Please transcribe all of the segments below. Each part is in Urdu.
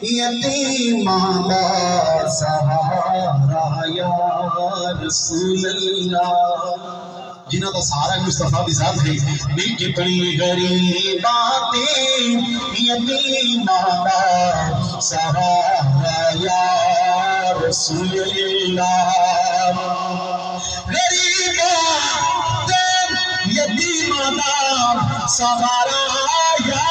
یتیماں دا سہارا یا رسول اللہ جنہ دا سہارا مصطفیٰ دی ذات ہے دل کی بڑی غریباں یتیماں دا سہارا یا رسول اللہ غریباں یتیماں دا سہارا یا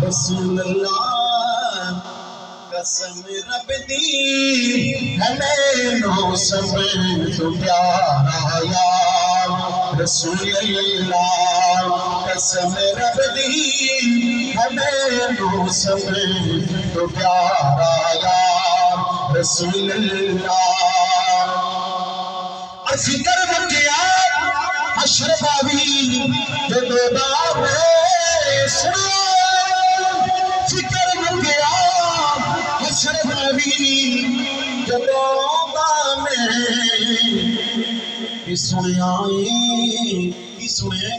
رسول اللہ قسم رب دی ہمیں نو سمے تو پیارا یا رسول اللہ قسم رب دی ہمیں نو سمے تو پیارا یا رسول اللہ فکر مکیا حشر باوی دو باب سنو فکر مکیا حشر باوی دو باب کی سنیا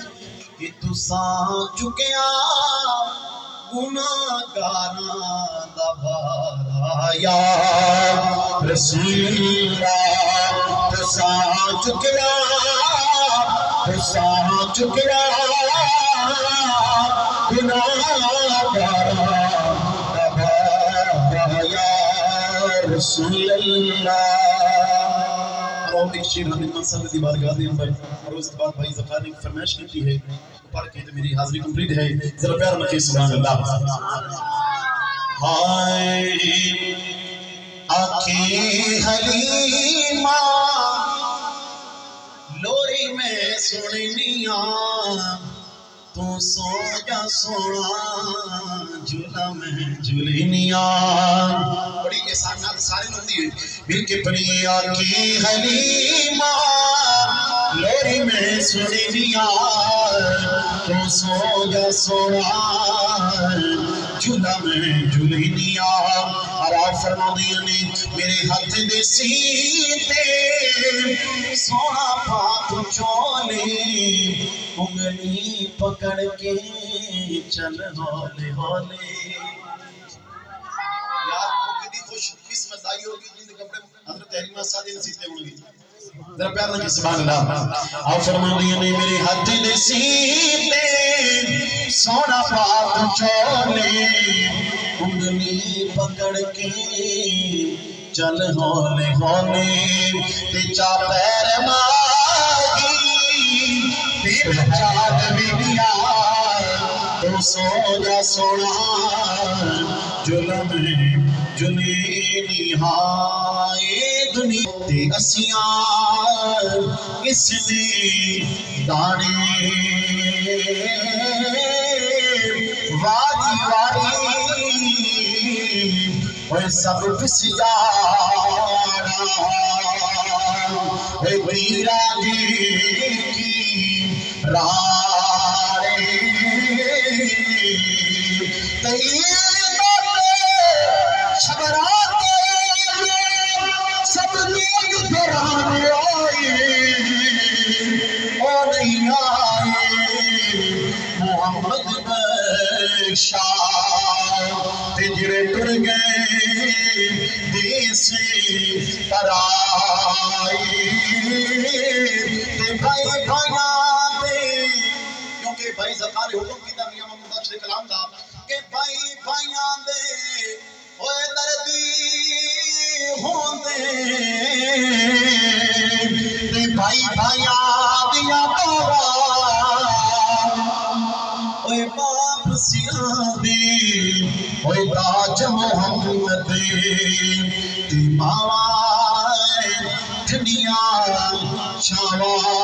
کہ تساں چکیا گناہگاراں دا بھارا یا رسول اللہ تساں چکیا گناہگاراں دا بھارا یا رسول اللہ اور ایک شیر حضرت امام صاحب دی بارگاہ دے اندر اور اس بعد بھائی ظفار نے فرمائش کی ہے پڑھ کے تو میری حاضری کمپلیٹ ہے ذرا پیار رکھیں سبحان اللہ ہائے آنکھیں حلیمہ لوری میں سننیاں تو سو جا سونا جھولا میں جھولنیاں بڑی احسانات سارے لوگ دیئے مل کے پڑھی آنکھیں حلیمہ لوری میں سننیاں تو سو جا سونا جھولا میں جھولنیاں اور آپ فرما دیا نے میرے ہاتھ دے سیتے سونا پاک چولے انگلی پکڑ کے چل ہولے ہولے یار کو کدی خوش قسمت آئی ہوگی جن دے کپڑے حضرت حلیمہ سادی نصیبتے ہوں گی ذرا پیار نہ کہ سبحان اللہ آپ فرما دیا نے میرے ہاتھ دے سیتے سونا پاک چولے انگلی پکڑ کے چل ہولے ہولے تیچا پیر ماگی تیر چاند بگیا تو سو جا سونا جلم جنینی ہائے دنیا تے اسیاں اس نے دانے واری واری اور سب پسیارا ویرا جی کی رارے تیبت شبراتے سب لوگ پرانے آئے اور نہیں آئے محمد بشار تجرے ٹر گئے دیسے ترائی تے بھائی بھائیاں دے کیونکہ بھائی زکار حکم کی دا میاں محمد بخش کلام دا کہ بھائی بھائیاں دے ہوئے دردی ہوندے تے بھائی بھائیاں دیا بابا ہوئے باپ سیاں دے ہوئے تاج محمد دے تے ماوائے ٹھنڈیاں شاوائے